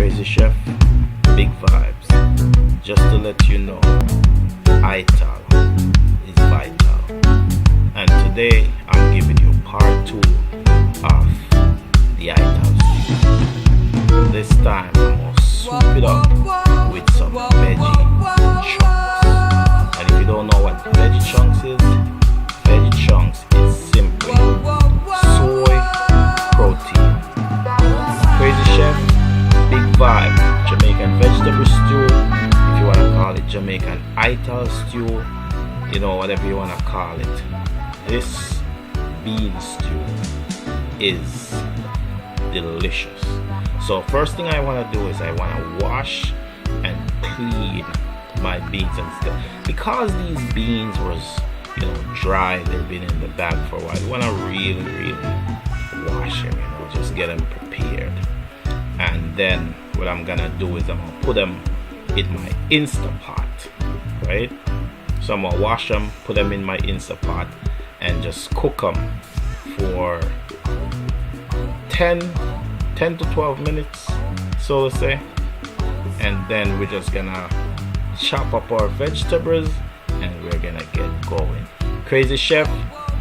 Crazy Chef, big vibes. Just to let you know, ITAL is vital. And today I'm giving you part 2 of the ITAL stew. This time I'm gonna soup it up with some veggie chunks. And if you don't know what veggie chunks is simply soy protein. Crazy Chef, big vibe, Jamaican vegetable stew. If you want to call it Jamaican ital stew, you know, whatever you want to call it. This bean stew is delicious. So first thing I want to do is I want to wash and clean my beans and stuff. Because these beans was, you know, dry, they've been in the bag for a while. You want to really wash them, you know, just get them prepared. And then what I'm gonna do is I'm gonna put them in my Instapot, right? So I'm gonna wash them, put them in my Instapot, and just cook them for 10 to 12 minutes, so to say. And then we're just gonna chop up our vegetables and we're gonna get going. Crazy Chef,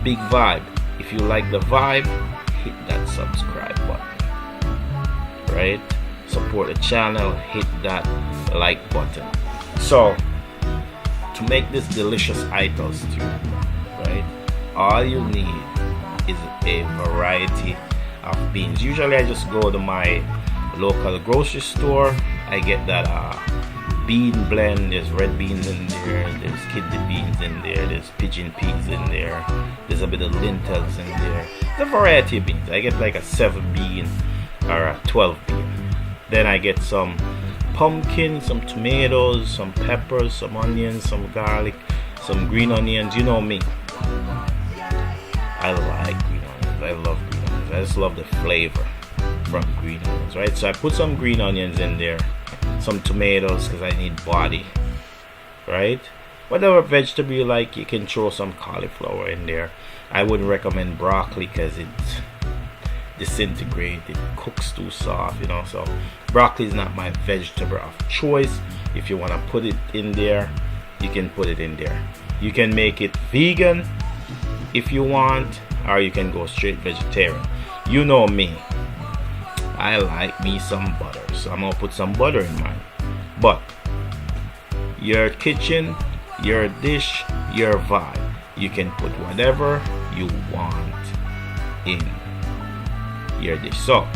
big vibe. If you like the vibe, hit that subscribe button, right? Support the channel, hit that like button. So to make this delicious ital stew, right, all you need is a variety of beans. Usually I just go to my local grocery store. I get that bean blend. There's red beans in there, there's kidney beans in there, there's pigeon peas in there, there's a bit of lentils in there. There's a variety of beans. I get like a 7 bean or a 12 bean. Then I get some pumpkin, some tomatoes, some peppers, some onions, some garlic, some green onions. You know me, I like green onions. I love green onions. I just love the flavor from green onions, right? So I put some green onions in there, some tomatoes because I need body, right? Whatever vegetable you like, you can throw some cauliflower in there. I wouldn't recommend broccoli because it disintegrates, it cooks too soft, you know. So broccoli is not my vegetable of choice. If you want to put it in there, you can put it in there. You can make it vegan if you want, or you can go straight vegetarian. You know me, I like me some butter, so I'm gonna put some butter in mine. But your kitchen, your dish, your vibe, you can put whatever you want in your dish. So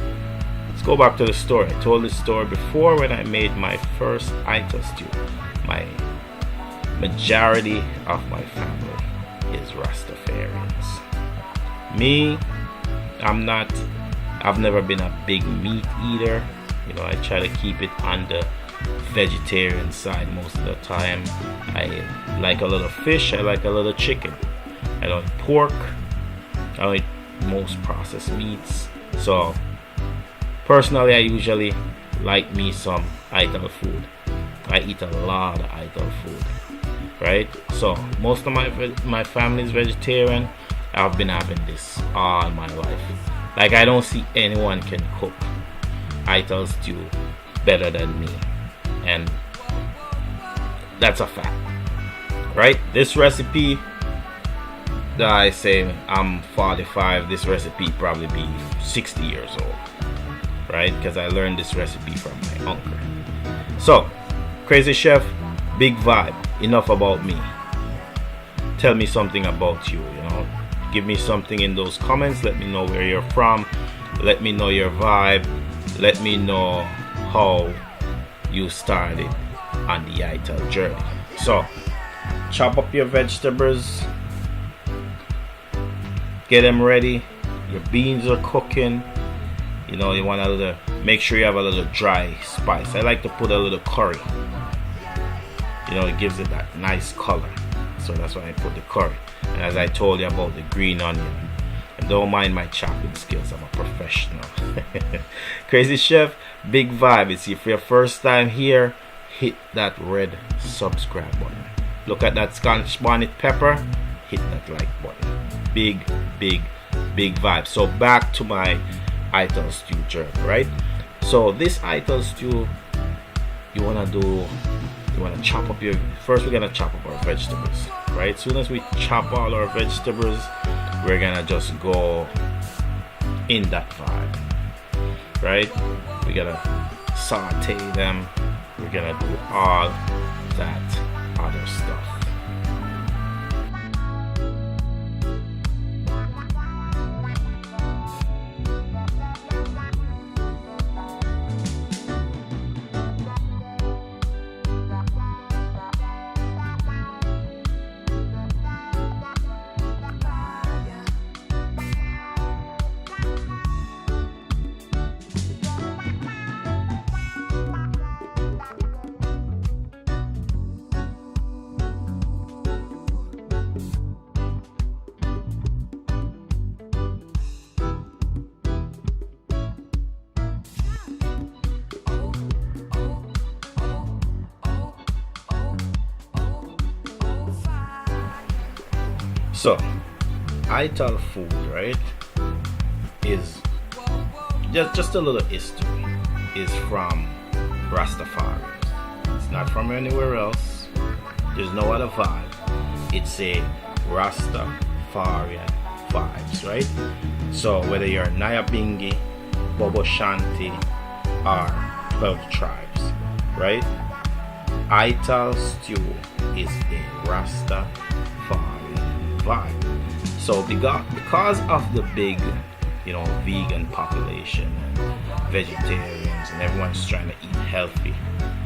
let's go back to the story. I told this story before when I made my first ital stew. My majority of my family is Rastafarians. Me, I've never been a big meat eater. You know, I try to keep it on the vegetarian side most of the time. I like a little fish, I like a little chicken. I don't eat pork, I don't eat most processed meats. So personally, I usually like me some ital food. I eat a lot of ital food, right? So most of my family is vegetarian. I've been having this all my life. Like, I don't see anyone can cook ital stew better than me, and that's a fact, right? This recipe that I say I'm 45, this recipe probably be 60 years old, right? Because I learned this recipe from my uncle. So Crazy Chef, big vibe. Enough about me. Tell me something about you, you know. Give me something in those comments. Let me know where you're from. Let me know your vibe. Let me know how you started on the ital journey. So chop up your vegetables, get them ready. Your beans are cooking. You know, you want a little, make sure you have a little dry spice. I like to put a little curry. You know, it gives it that nice color. So that's why I put the curry. And as I told you about the green onion, and don't mind my chopping skills, I'm a professional. Crazy Chef, big vibe. It's if your first time here, hit that red subscribe button. Look at that Scotch bonnet pepper, hit that like button. Big vibe. So back to my ital stew journey, right? So this ital stew, you wanna chop up we're gonna chop up our vegetables, right? Soon as we chop all our vegetables, we're gonna just go in that vibe, right? We're gonna saute them, we're gonna do all that other stuff. So, ital food, right, is just a little history. Is from Rastafarians. It's not from anywhere else. There's no other vibe. It's a Rastafarian vibes, right? So whether you're Nyabingi, Bobo Shanti, or 12 tribes, right? Ital stew is a Rastafarian vibe. So because of the big, vegan population and vegetarians and everyone's trying to eat healthy,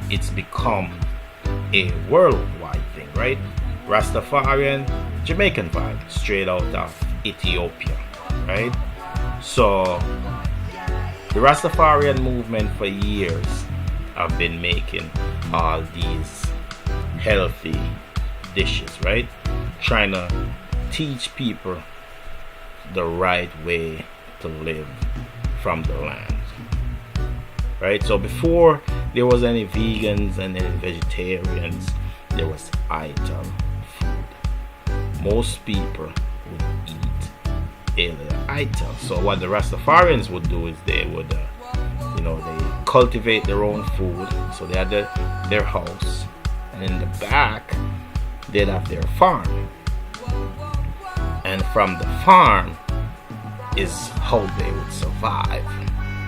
it's become a worldwide thing, right? Rastafarian, Jamaican vibe, straight out of Ethiopia, right? So the Rastafarian movement for years have been making all these healthy dishes, right? Trying to teach people the right way to live from the land, right? So before there was any vegans and any vegetarians, there was ital food. Most people would eat a little ital. So what the Rastafarians would do is they would they cultivate their own food. So they had their house, and in the back they'd have their farm, and from the farm is how they would survive,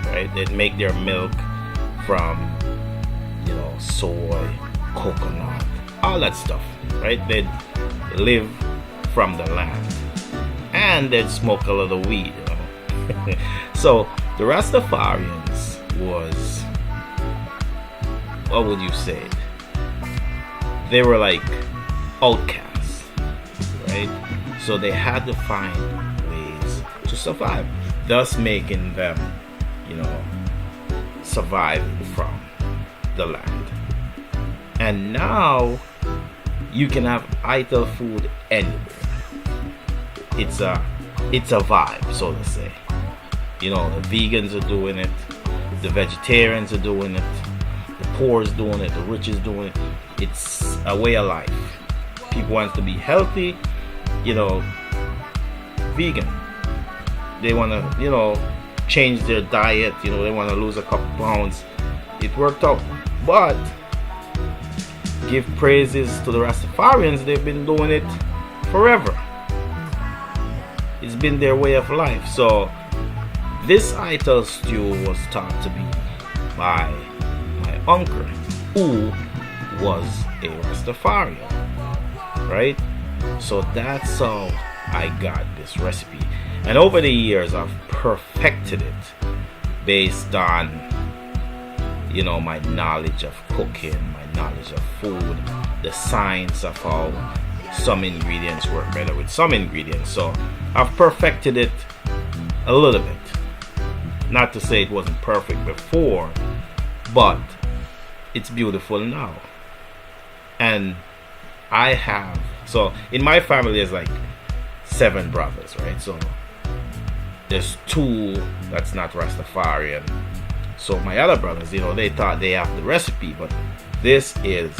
right? They'd make their milk from soy, coconut, all that stuff, right? They'd live from the land, and they'd smoke a little weed, So the Rastafarians was, what would you say, they were like outcasts, right? So they had to find ways to survive, thus making them, survive from the land. And now you can have ital food anywhere. It's a vibe, so to say. The vegans are doing it, the vegetarians are doing it, the poor is doing it, the rich is doing it. It's a way of life. People want to be healthy, vegan. They want to, change their diet, they want to lose a couple pounds. It worked out. But give praises to the Rastafarians, they've been doing it forever. It's been their way of life. So this ital stew was taught to me by my uncle, who was a Rastafarian, right? So that's how I got this recipe. And over the years, I've perfected it based on, my knowledge of cooking, my knowledge of food, the science of how some ingredients work better with some ingredients. So I've perfected it a little bit. Not to say it wasn't perfect before, but it's beautiful now. And so in my family there's like 7 brothers, right? So there's 2 that's not Rastafarian. So my other brothers, they thought they have the recipe, but this is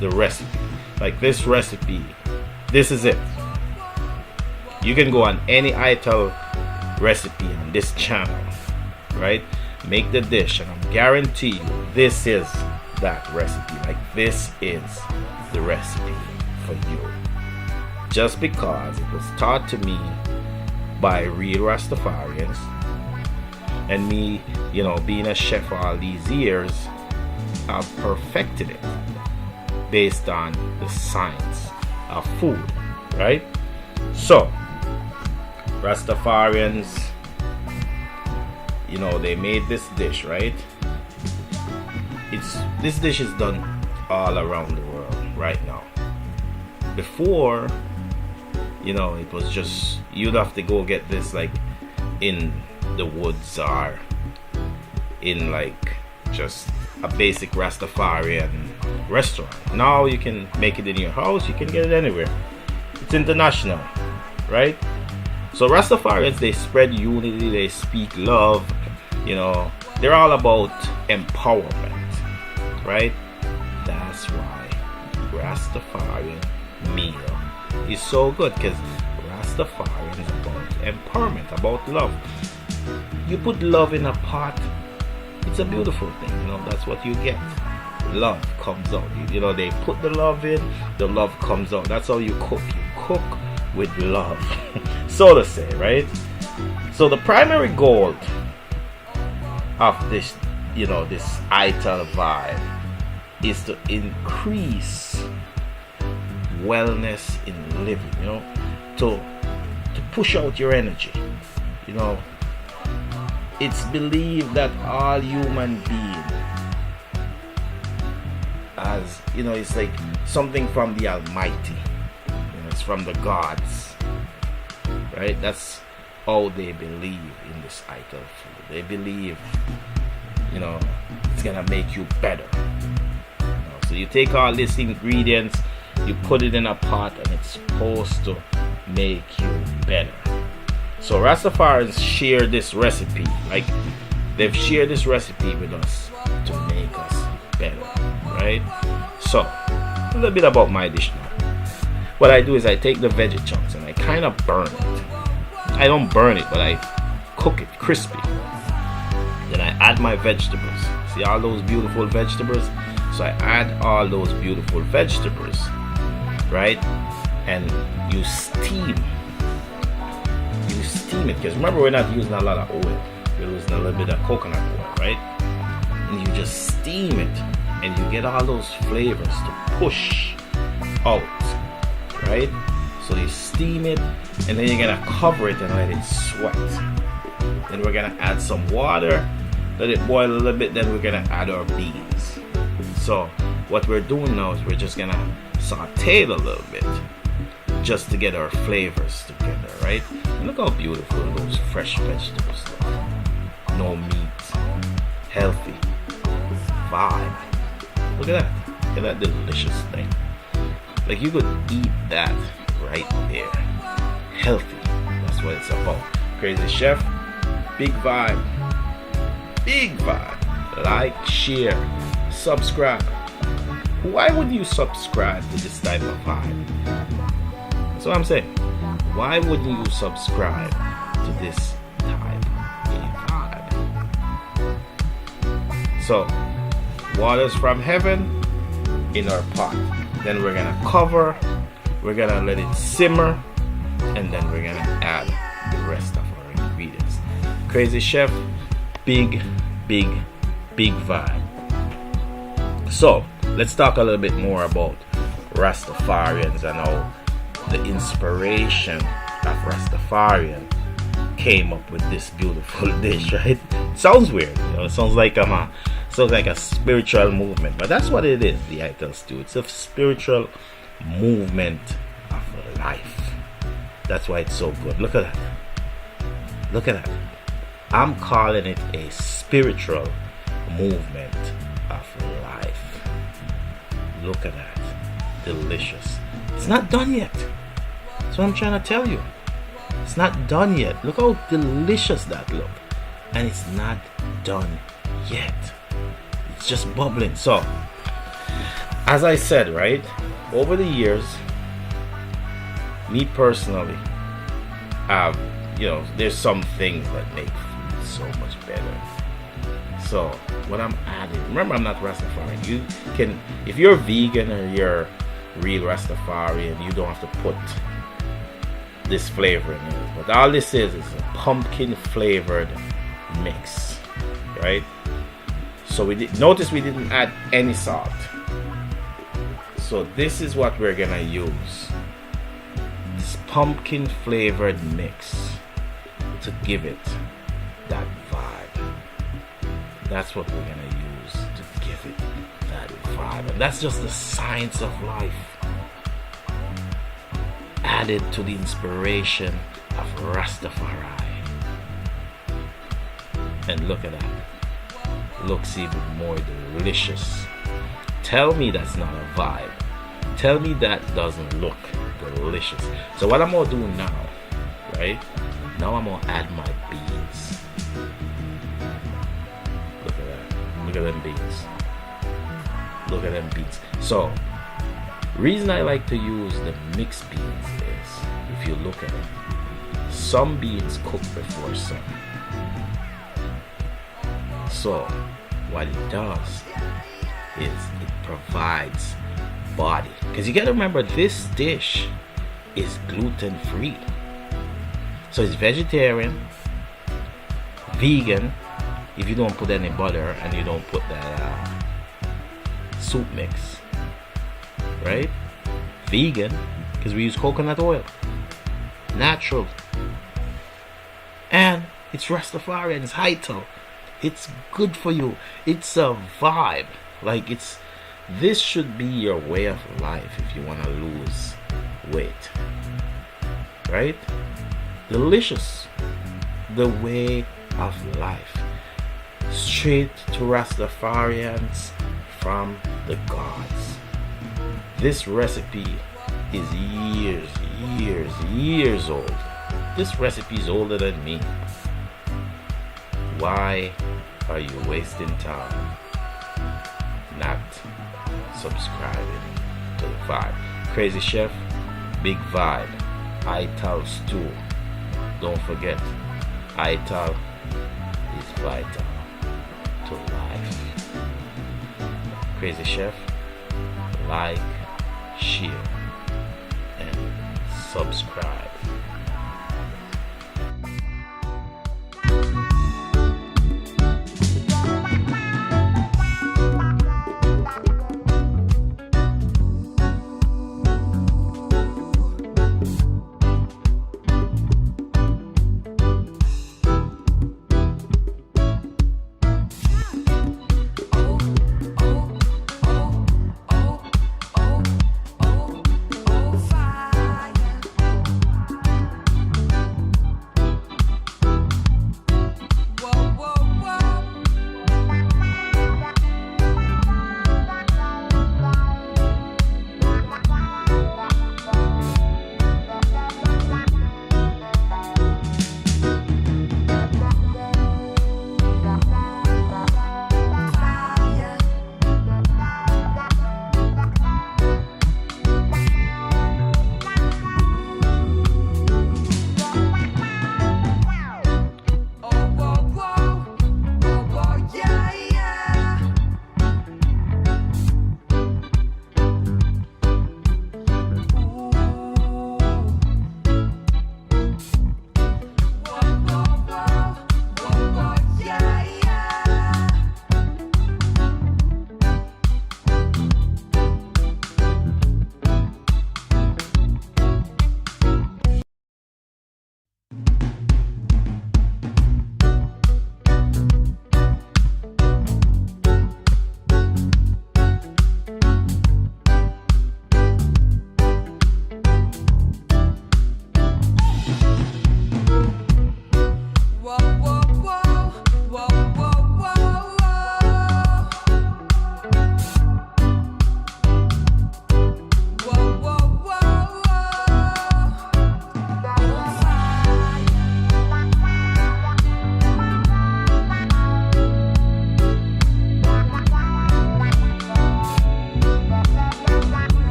the recipe. Like this recipe, this is it. You can go on any ital recipe on this channel, right? make the dish, and I'm guarantee you this is that recipe. Like, this is the recipe for you. Just because it was taught to me by real Rastafarians, and me, being a chef all these years, I've perfected it based on the science of food, right? So, Rastafarians, they made this dish, right? This dish is done all around the world right now. Before, it was just, you'd have to go get this like in the woods or in like just a basic Rastafarian restaurant. Now you can make it in your house, you can get it anywhere. It's international, right? So Rastafarians, they spread unity, they speak love, they're all about empowerment, right? That's why Rastafarian meal is so good, because Rastafarian is about empowerment, about love. You put love in a pot, it's a beautiful thing, that's what you get. Love comes out. They put the love in, the love comes out. That's how you cook. You cook with love, so to say, right? So the primary goal of this, this ITAL vibe is to increase wellness in living, to push out your energy. It's believed that all human beings, as it's like something from the Almighty, it's from the gods, right? That's how they believe in this item food. They believe it's gonna make you better. So you take all these ingredients, you put it in a pot, and it's supposed to make you better. So Rastafarians share this recipe, like they've shared this recipe with us to make us better, right? So a little bit about my dish now. What I do is I take the veggie chunks and I kind of burn it. I don't burn it, but I cook it crispy. Then I add my vegetables. See all those beautiful vegetables? So I add all those beautiful vegetables, right? And you steam it, because remember, we're not using a lot of oil, we're using a little bit of coconut oil, right? And you just steam it, and you get all those flavors to push out, right? So you steam it, and then you're gonna cover it and let it sweat. Then we're gonna add some water, let it boil a little bit, then we're gonna add our beans. So what we're doing now is we're just gonna saute it a little bit, just to get our flavors together, right? And look how beautiful those fresh vegetables look. No meat, healthy vibe. Look at that. Look at that delicious thing. Like, you could eat that right there. Healthy. That's what it's about. Crazy Chef. Big vibe. Big vibe. Like, share, subscribe. Why would you subscribe to this type of vibe? That's what I'm saying. Why wouldn't you subscribe to this type of vibe? So, water's from heaven in our pot. Then we're gonna cover, we're gonna let it simmer, and then we're gonna add the rest of our ingredients. Crazy Chef, big vibe. So, let's talk a little bit more about Rastafarians and how the inspiration of Rastafarian came up with this beautiful dish, right? Sounds weird, it sounds like a spiritual movement, but that's what it is. The items do. It's a spiritual movement of life. That's why it's so good. Look at that. Look at that. I'm calling it a spiritual movement of life. Look at that. Delicious. It's not done yet. That's what I'm trying to tell you. It's not done yet. Look how delicious that look. And it's not done yet. It's just bubbling. So, as I said, right, over the years, me personally, there's some things that make food so much better. So what I'm adding, remember I'm not Rastafarian. You can, if you're vegan or you're real Rastafarian, you don't have to put this flavor in it. But all this is a pumpkin flavored mix, right? So notice we didn't add any salt. So this is what we're gonna use. This pumpkin flavored mix to give it that vibe. That's what we're gonna use to give it that vibe. And that's just the science of life, added to the inspiration of Rastafari. And look at that. Looks even more delicious. Tell me that's not a vibe. Tell me that doesn't look delicious. So what I'm gonna do now, right? Now I'm gonna add my beans. Look at that. Look at them beans. Look at them beans. So, reason I like to use the mixed beans is, if you look at it, some beans cook before some. So, what it does is it provides body. Because you gotta remember, this dish is gluten free. So it's vegetarian, vegan, if you don't put any butter and you don't put that soup mix, right? Vegan, because we use coconut oil, natural, and it's Rastafarian, it's Haito, it's good for you, it's a vibe. Like, this should be your way of life if you want to lose weight, right? Delicious, the way of life, straight to Rastafarians from the gods. This recipe is years old. This recipe is older than me. Why are you wasting time not subscribing to the vibe? Crazy Chef, big vibe, Ital stew. Don't forget, Ital is vital to life. Crazy Chef, like, share, and subscribe.